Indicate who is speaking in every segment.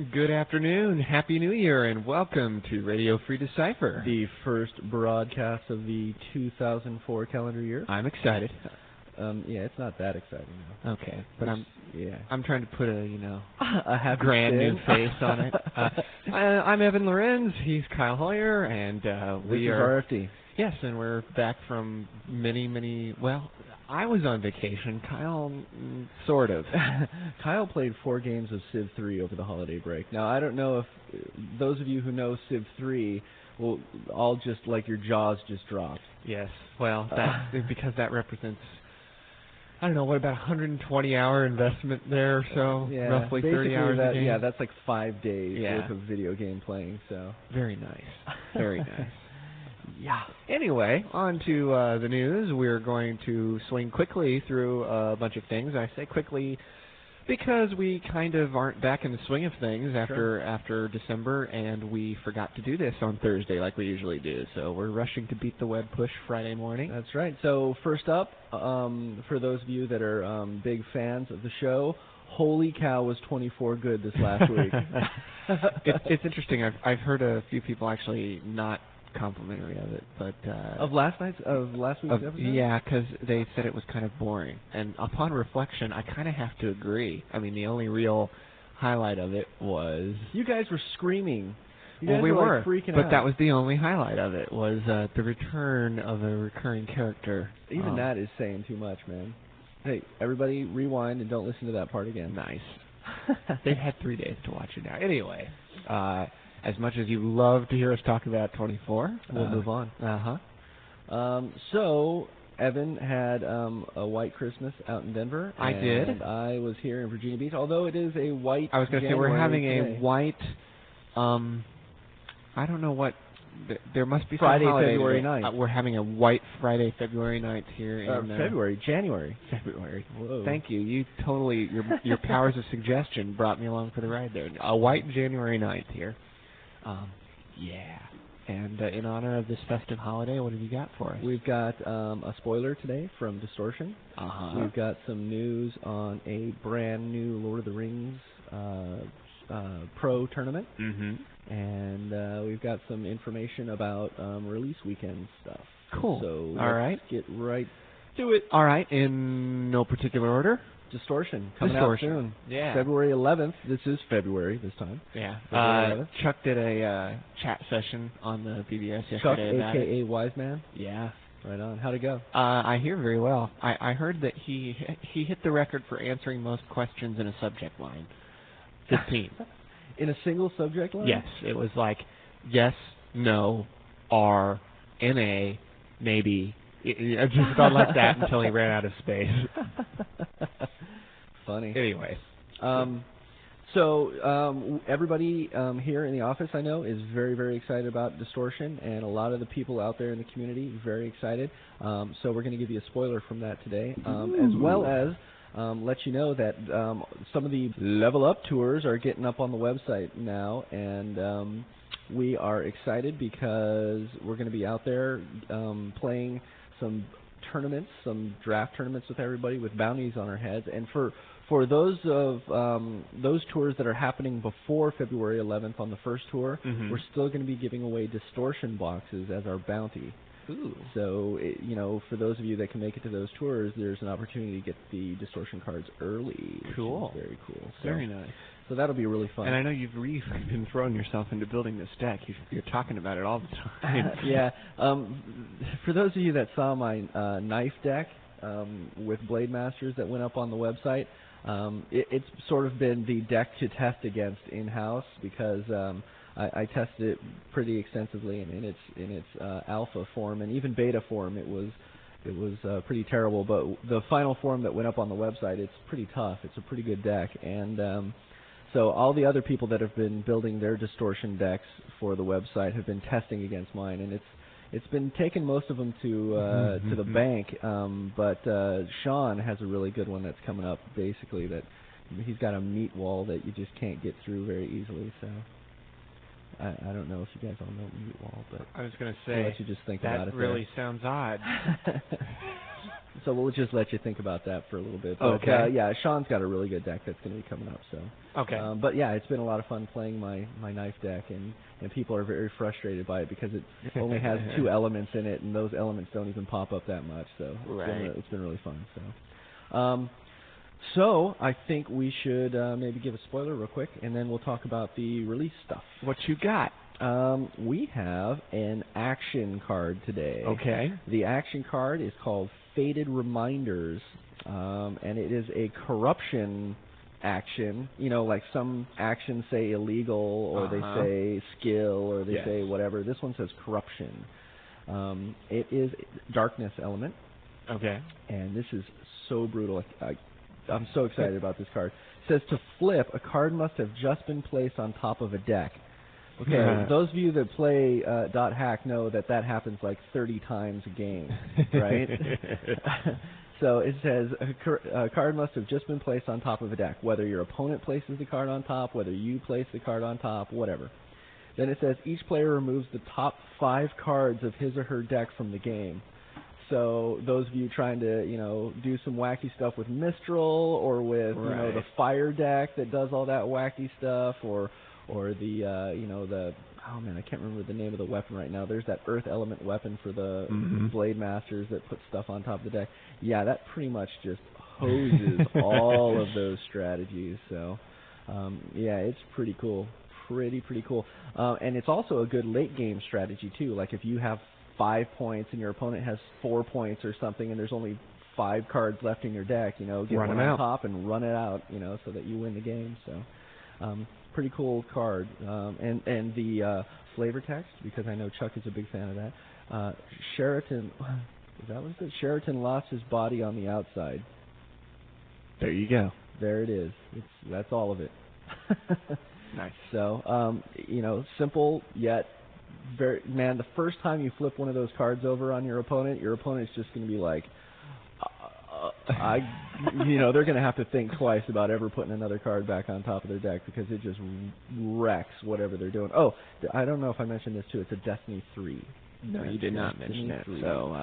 Speaker 1: Good afternoon, Happy New Year, and welcome to Radio Free Decipher.
Speaker 2: The first broadcast of the 2004 calendar year.
Speaker 1: I'm excited.
Speaker 2: Yeah, it's not that exciting though.
Speaker 1: Okay, but I'm trying to put a
Speaker 2: a
Speaker 1: grand new face on it. I'm Evan Lorenz. He's Kyle Hoyer, and we are
Speaker 2: RFD.
Speaker 1: Yes, and we're back from many. Well, I was on vacation. Kyle, sort of.
Speaker 2: Kyle played 4 games of Civ 3 over the holiday break. Now, I don't know if those of you who know Civ 3 will all just like your jaws just dropped.
Speaker 1: Yes, well, that's because that represents, I don't know, what, about 120-hour investment there or so?
Speaker 2: Yeah,
Speaker 1: roughly 30 hours a game?
Speaker 2: Yeah, that's like 5 days
Speaker 1: Yeah.
Speaker 2: worth of video game playing. So
Speaker 1: very nice. Very nice.
Speaker 2: Yeah.
Speaker 1: Anyway, on to the news. We're going to swing quickly through a bunch of things. I say quickly because we kind of aren't back in the swing of things after December, and we forgot to do this on Thursday like we usually do. So we're rushing to beat the web push Friday morning.
Speaker 2: That's right. So first up, for those of you that are big fans of the show, holy cow, was 24 good this last week.
Speaker 1: It's interesting. I've heard a few people actually not complimentary of it, but
Speaker 2: of last week's episode?
Speaker 1: Yeah, because they said it was kind of boring, and upon reflection I kind of have to agree. I mean, the only real highlight of it was
Speaker 2: you guys were screaming.
Speaker 1: We were
Speaker 2: like freaking
Speaker 1: but
Speaker 2: out.
Speaker 1: that was the only highlight of it, was the return of a recurring character.
Speaker 2: Even that is saying too much, man. Hey, everybody, rewind and don't listen to that part again.
Speaker 1: Nice. They've had 3 days to watch it now. Anyway, as much as you love to hear us talk about 24,
Speaker 2: we'll move on. So, Evan had a white Christmas out in Denver.
Speaker 1: I did.
Speaker 2: And I was here in Virginia Beach, although it is a white
Speaker 1: I was going to say, we're having
Speaker 2: today.
Speaker 1: a white, I don't know what, there must be
Speaker 2: Friday,
Speaker 1: some holiday
Speaker 2: February
Speaker 1: today.
Speaker 2: 9th.
Speaker 1: We're having a white Friday, February 9th here in...
Speaker 2: January.
Speaker 1: February.
Speaker 2: Whoa.
Speaker 1: Thank you. You totally, your powers of suggestion brought me along for the ride there. A white January 9th here. Yeah. And in honor of this festive holiday, what have you got for us?
Speaker 2: We've got a spoiler today from Distortion. We've got some news on a brand new Lord of the Rings Pro tournament. And we've got some information about release weekend stuff.
Speaker 1: Cool.
Speaker 2: So
Speaker 1: all right,
Speaker 2: get right to it.
Speaker 1: All right, in no particular order.
Speaker 2: Distortion coming out soon.
Speaker 1: Yeah.
Speaker 2: February 11th. This is February this time.
Speaker 1: Yeah. Chuck did a chat session on the BBS yesterday.
Speaker 2: Chuck,
Speaker 1: about
Speaker 2: a.k.a. Wise Man.
Speaker 1: Yeah.
Speaker 2: Right on. How'd it go?
Speaker 1: I hear very well. I heard that he hit the record for answering most questions in a subject line. 15.
Speaker 2: In a single subject line?
Speaker 1: Yes. It was like yes, no, R, NA, maybe. I just gone like that until he ran out of space.
Speaker 2: Funny.
Speaker 1: Anyway.
Speaker 2: So everybody here in the office, I know, is very, very excited about Distortion, and a lot of the people out there in the community very excited. So we're going to give you a spoiler from that today, as well as let you know that some of the Level Up tours are getting up on the website now, and we are excited because we're going to be out there playing some tournaments, some draft tournaments with everybody with bounties on our heads. And for those of those tours that are happening before February 11th on the first tour, we're still going to be giving away Distortion boxes as our bounty.
Speaker 1: Ooh.
Speaker 2: So, for those of you that can make it to those tours, there's an opportunity to get the Distortion cards early.
Speaker 1: Cool.
Speaker 2: Very cool. So,
Speaker 1: very nice.
Speaker 2: So that'll be really fun.
Speaker 1: And I know you've really been throwing yourself into building this deck. You're talking about it all the time.
Speaker 2: Yeah. For those of you that saw my knife deck with Blade Masters that went up on the website, it's sort of been the deck to test against in-house because I tested it pretty extensively, and in its alpha form and even beta form, it was pretty terrible. But the final form that went up on the website, it's pretty tough. It's a pretty good deck, and so all the other people that have been building their Distortion decks for the website have been testing against mine, and it's been taking most of them to the bank. But Sean has a really good one that's coming up. Basically, that he's got a meat wall that you just can't get through very easily. So I don't know if you guys all know meat wall, but
Speaker 1: I was going to say
Speaker 2: I'll let you just think about it.
Speaker 1: That really sounds odd.
Speaker 2: So we'll just let you think about that for a little bit. But,
Speaker 1: okay.
Speaker 2: Yeah, Sean's got a really good deck that's going to be coming up. So.
Speaker 1: Okay.
Speaker 2: But yeah, it's been a lot of fun playing my knife deck, and people are very frustrated by it because it only has 2 elements in it, and those elements don't even pop up that much. So it's been really fun. So I think we should maybe give a spoiler real quick, and then we'll talk about the release stuff.
Speaker 1: What you got?
Speaker 2: We have an action card today.
Speaker 1: Okay.
Speaker 2: The action card is called Faded Reminders, and it is a corruption action. You know, like some actions say illegal, or they say skill, or they say whatever. This one says corruption. It is darkness element.
Speaker 1: Okay.
Speaker 2: And this is so brutal. I'm so excited about this card. It says to flip, a card must have just been placed on top of a deck. Okay, those of you that play .hack know that happens like 30 times a game, right? So it says a card must have just been placed on top of a deck, whether your opponent places the card on top, whether you place the card on top, whatever. Then it says each player removes the top 5 cards of his or her deck from the game. So those of you trying to, do some wacky stuff with Mistral, or with, the fire deck that does all that wacky stuff, or the, oh man, I can't remember the name of the weapon right now. There's that Earth Element weapon for the Blade Masters that puts stuff on top of the deck. Yeah, that pretty much just hoses all of those strategies. So, yeah, it's pretty cool. Pretty cool. And it's also a good late game strategy too. Like if you have 5 points and your opponent has 4 points or something, and there's only 5 cards left in your deck, get one on top and run it out, so that you win the game. So, pretty cool card. And the flavor text, because I know Chuck is a big fan of that. Sheraton, is that what it says? Sheraton lost his body on the outside.
Speaker 1: There you go.
Speaker 2: There it is. That's all of it.
Speaker 1: Nice.
Speaker 2: So, simple yet man, the first time you flip one of those cards over on your opponent's just going to be like, they're going to have to think twice about ever putting another card back on top of their deck, because it just wrecks whatever they're doing. Oh, I don't know if I mentioned this too. It's a Destiny 3.
Speaker 1: No, you did not mention it. So,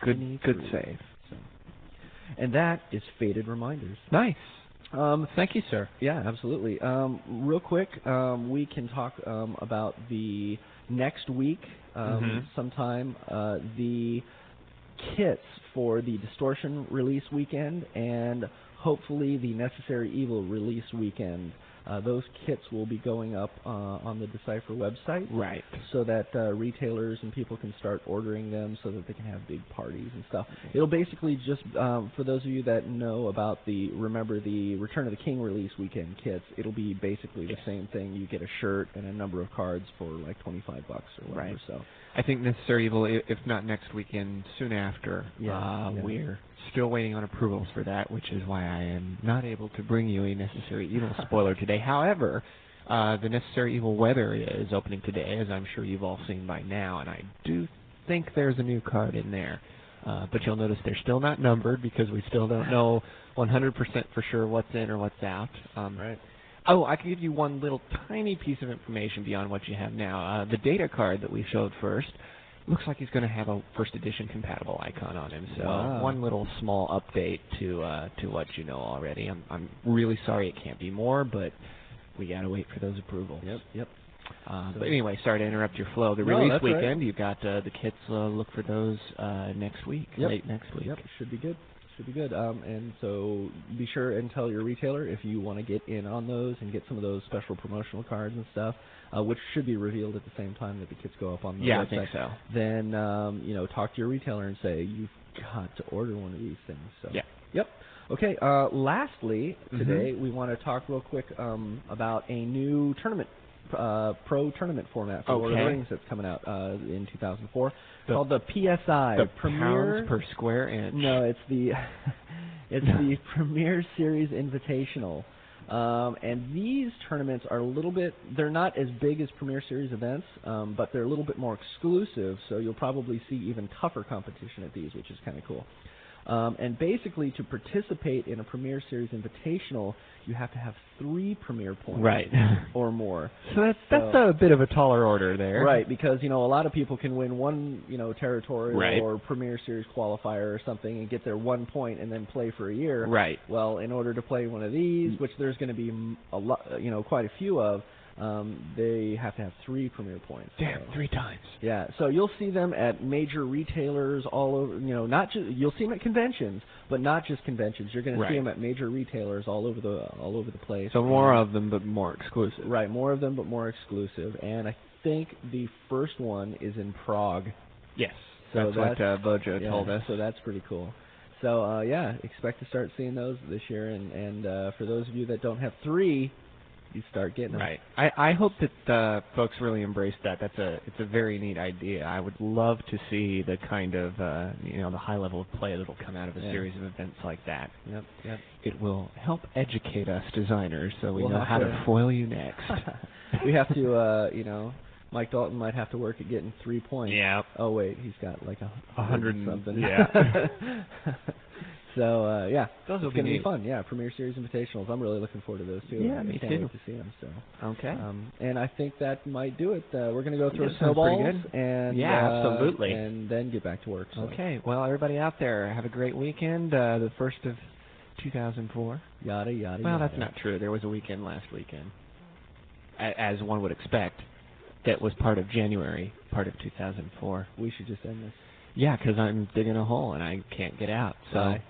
Speaker 2: good
Speaker 1: save.
Speaker 2: So. And that is Faded Reminders.
Speaker 1: Nice. Thank you, sir.
Speaker 2: Yeah, absolutely. Real quick, we can talk about the next week, sometime, the kits for the Distortion release weekend, and hopefully the Necessary Evil release weekend. Those kits will be going up on the Decipher website,
Speaker 1: right? So
Speaker 2: that retailers and people can start ordering them, so that they can have big parties and stuff. It'll basically just, for those of you that know about remember the Return of the King release weekend kits, it'll be basically the same thing. You get a shirt and a number of cards for like $25 or whatever.
Speaker 1: Right.
Speaker 2: So
Speaker 1: I think Necessary Evil, if not next weekend, soon after. We're still waiting on approvals for that, which is why I am not able to bring you a Necessary Evil spoiler today. However, the Necessary Evil weather is opening today, as I'm sure you've all seen by now, and I do think there's a new card in there. But you'll notice they're still not numbered, because we still don't know 100% for sure what's in or what's out.
Speaker 2: Right.
Speaker 1: Oh, I can give you one little tiny piece of information beyond what you have now. The data card that we showed first looks like he's going to have a first edition compatible icon on him. So one little small update to what you know already. I'm really sorry it can't be more, but we got to wait for those approvals.
Speaker 2: Yep.
Speaker 1: But anyway, sorry to interrupt your flow. The release weekend, you've got the kits. Look for those next week, late next week.
Speaker 2: Yep, should be good. And so be sure and tell your retailer if you want to get in on those and get some of those special promotional cards and stuff, which should be revealed at the same time that the kits go up on the website.
Speaker 1: I think so.
Speaker 2: Then, talk to your retailer and say, you've got to order one of these things. So.
Speaker 1: Yeah.
Speaker 2: Yep. Okay, lastly, today we want to talk real quick about a new tournament, pro tournament format for Lord of the Rings that's coming out in 2004, called the PSI.
Speaker 1: The
Speaker 2: Premier,
Speaker 1: pounds per square inch.
Speaker 2: No, it's the the Premier Series Invitational. And these tournaments are a little bit, they're not as big as Premier Series events, but they're a little bit more exclusive, so you'll probably see even tougher competition at these, which is kind of cool. And basically, to participate in a Premier Series Invitational, you have to have 3 Premier points or more.
Speaker 1: So that's a bit of a taller order there.
Speaker 2: Right, because, a lot of people can win one, territorial or Premier Series qualifier or something and get their 1 point and then play for a year.
Speaker 1: Right.
Speaker 2: Well, in order to play one of these, which there's going to be a lot, quite a few of, they have to have 3 Premier points.
Speaker 1: Damn, 3 times.
Speaker 2: Yeah, so you'll see them at major retailers all over. Not just you'll see them at conventions, but not just conventions. You're going to see them at major retailers all over the place.
Speaker 1: So more of them, but more exclusive.
Speaker 2: Right, more of them, but more exclusive. And I think the first one is in Prague.
Speaker 1: Yes,
Speaker 2: so
Speaker 1: that's what Bojo told us.
Speaker 2: So that's pretty cool. So expect to start seeing those this year. And for those of you that don't have 3. You start getting them.
Speaker 1: Right. I hope that folks really embrace that. It's a very neat idea. I would love to see the kind of the high level of play that'll come out of a series of events like that.
Speaker 2: Yep.
Speaker 1: It will help educate us designers so we know how to foil you next.
Speaker 2: We have to Mike Dalton might have to work at getting 3 points.
Speaker 1: Yeah.
Speaker 2: Oh wait, he's got like
Speaker 1: 100
Speaker 2: something.
Speaker 1: Yeah.
Speaker 2: So
Speaker 1: those will
Speaker 2: be going to be fun. Yeah, Premier Series Invitationals. I'm really looking forward to those too.
Speaker 1: Yeah,
Speaker 2: me
Speaker 1: too.
Speaker 2: I can't wait to see them. So
Speaker 1: okay.
Speaker 2: And I think that might do it. We're going to go through snowballs and
Speaker 1: absolutely,
Speaker 2: and then get back to work. So.
Speaker 1: Okay. Well, everybody out there, have a great weekend. The 1st of 2004.
Speaker 2: Yada yada.
Speaker 1: Well, that's not true. There was a weekend last weekend, as one would expect. That was part of January, part of 2004.
Speaker 2: We should just end this.
Speaker 1: Yeah, because I'm digging a hole and I can't get out. So.
Speaker 2: Bye.